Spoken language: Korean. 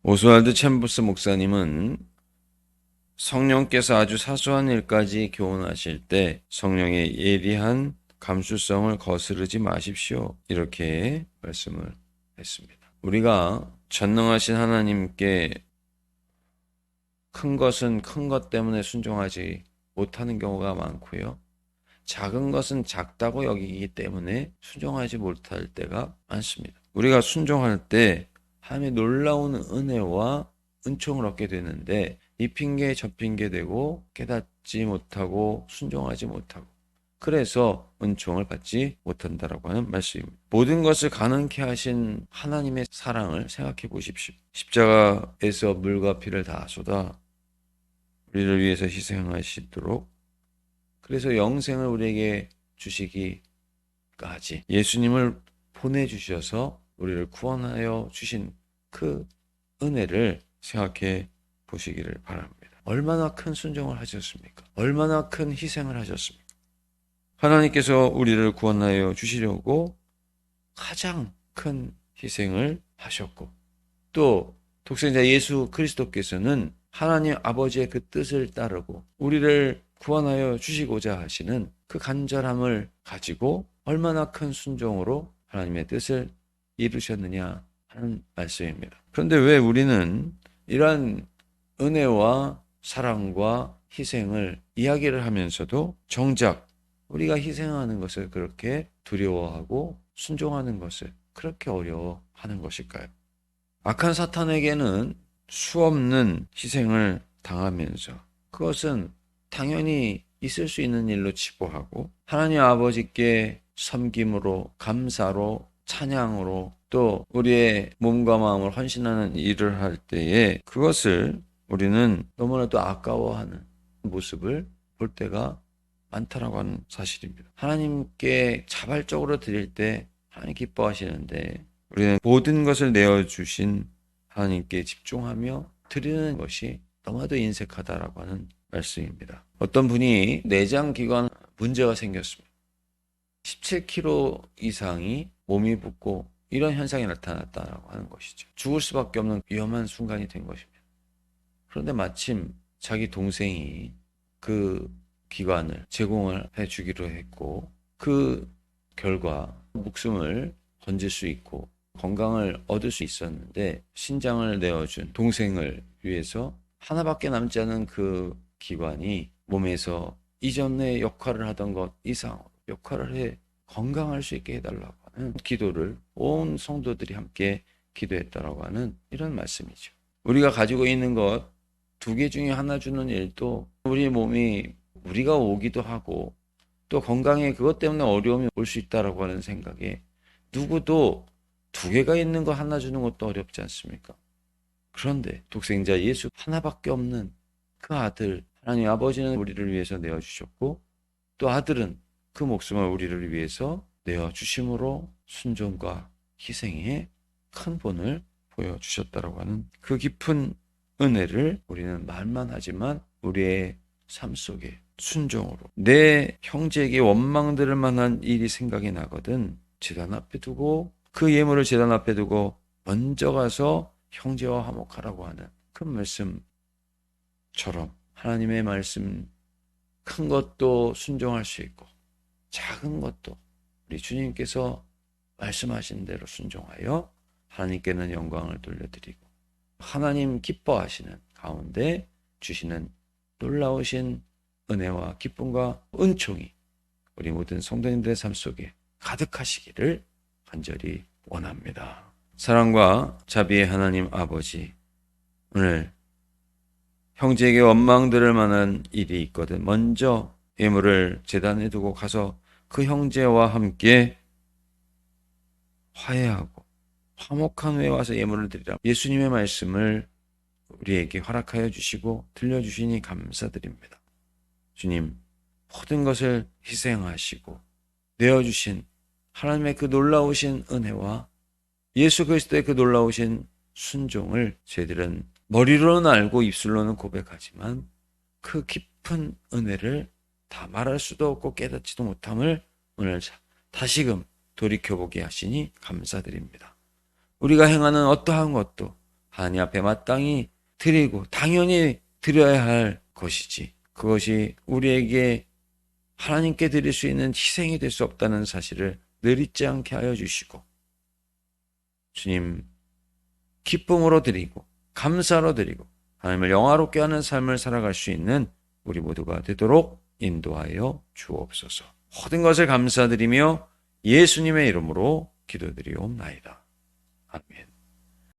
오스왈드 챔버스 목사님은 성령께서 아주 사소한 일까지 교훈하실 때 성령의 예리한 감수성을 거스르지 마십시오. 이렇게 말씀을 했습니다. 우리가 전능하신 하나님께 큰 것은 큰 것 때문에 순종하지 못하는 경우가 많고요. 작은 것은 작다고 여기기 때문에 순종하지 못할 때가 많습니다. 우리가 순종할 때 하나님의 놀라운 은혜와 은총을 얻게 되는데 이 핑계 저 핑계 대고 깨닫지 못하고 순종하지 못하고 그래서 은총을 받지 못한다라고 하는 말씀입니다. 모든 것을 가능케 하신 하나님의 사랑을 생각해 보십시오. 십자가에서 물과 피를 다 쏟아 우리를 위해서 희생하시도록 그래서 영생을 우리에게 주시기까지 예수님을 보내주셔서 우리를 구원하여 주신 그 은혜를 생각해 보시기를 바랍니다. 얼마나 큰 순종을 하셨습니까? 얼마나 큰 희생을 하셨습니까? 하나님께서 우리를 구원하여 주시려고 가장 큰 희생을 하셨고 또 독생자 예수 그리스도께서는 하나님 아버지의 그 뜻을 따르고 우리를 구원하여 주시고자 하시는 그 간절함을 가지고 얼마나 큰 순종으로 하나님의 뜻을 이루셨느냐 하는 말씀입니다. 그런데 왜 우리는 이러한 은혜와 사랑과 희생을 이야기를 하면서도 정작 우리가 희생하는 것을 그렇게 두려워하고 순종하는 것을 그렇게 어려워하는 것일까요? 악한 사탄에게는 수없는 희생을 당하면서 그것은 당연히 있을 수 있는 일로 치부하고 하나님 아버지께 섬김으로 감사로 찬양으로 또 우리의 몸과 마음을 헌신하는 일을 할 때에 그것을 우리는 너무나도 아까워하는 모습을 볼 때가 많다라고 하는 사실입니다. 하나님께 자발적으로 드릴 때 하나님 기뻐하시는데 우리는 모든 것을 내어주신 하나님께 집중하며 드리는 것이 너무나도 인색하다라고 하는 말씀입니다. 어떤 분이 내장 기관 문제가 생겼습니다. 17kg 이상이 몸이 붓고 이런 현상이 나타났다라고 하는 것이죠. 죽을 수밖에 없는 위험한 순간이 된 것입니다. 그런데 마침 자기 동생이 그 기관을 제공을 해주기로 했고 그 결과 목숨을 건질 수 있고 건강을 얻을 수 있었는데 신장을 내어준 동생을 위해서 하나밖에 남지 않은 그 기관이 몸에서 이전에 역할을 하던 것 이상 역할을 해 건강할 수 있게 해달라고 하는 기도를 온 성도들이 함께 기도했다라고 하는 이런 말씀이죠. 우리가 가지고 있는 것 두 개 중에 하나 주는 일도 우리 몸이 우리가 오기도 하고 또 건강에 그것 때문에 어려움이 올 수 있다라고 하는 생각에 누구도 두 개가 있는 거 하나 주는 것도 어렵지 않습니까? 그런데 독생자 예수 하나밖에 없는 그 아들 하나님 아버지는 우리를 위해서 내어주셨고 또 아들은 그 목숨을 우리를 위해서 내어주심으로 순종과 희생의 큰 본을 보여주셨다라고 하는 그 깊은 은혜를 우리는 말만 하지만 우리의 삶 속에 순종으로 내 형제에게 원망 들을 만한 일이 생각이 나거든 제단 앞에 두고 그 예물을 제단 앞에 두고 먼저 가서 형제와 화목하라고 하는 그 말씀처럼 하나님의 말씀 큰 것도 순종할 수 있고 작은 것도 우리 주님께서 말씀하신 대로 순종하여 하나님께는 영광을 돌려드리고 하나님 기뻐하시는 가운데 주시는 놀라우신 은혜와 기쁨과 은총이 우리 모든 성도님들의 삶 속에 가득하시기를 간절히 원합니다. 사랑과 자비의 하나님 아버지, 오늘 형제에게 원망 들을 만한 일이 있거든 먼저 예물을 제단에 두고 가서 그 형제와 함께 화해하고 화목한 후에 와서 예물을 드리라. 예수님의 말씀을 우리에게 허락하여 주시고 들려주시니 감사드립니다. 주님, 모든 것을 희생하시고 내어주신 하나님의 그 놀라우신 은혜와 예수 그리스도의 그 놀라우신 순종을 저희들은 머리로는 알고 입술로는 고백하지만 그 깊은 은혜를 다 말할 수도 없고 깨닫지도 못함을 오늘 다시금 돌이켜보게 하시니 감사드립니다. 우리가 행하는 어떠한 것도 하나님 앞에 마땅히 드리고 당연히 드려야 할 것이지, 그것이 우리에게 하나님께 드릴 수 있는 희생이 될 수 없다는 사실을 늘 잊지 않게 하여 주시고, 주님 기쁨으로 드리고 감사로 드리고 하나님을 영화롭게 하는 삶을 살아갈 수 있는 우리 모두가 되도록 인도하여 주옵소서. 모든 것을 감사드리며 예수님의 이름으로 기도드리옵나이다. 아멘.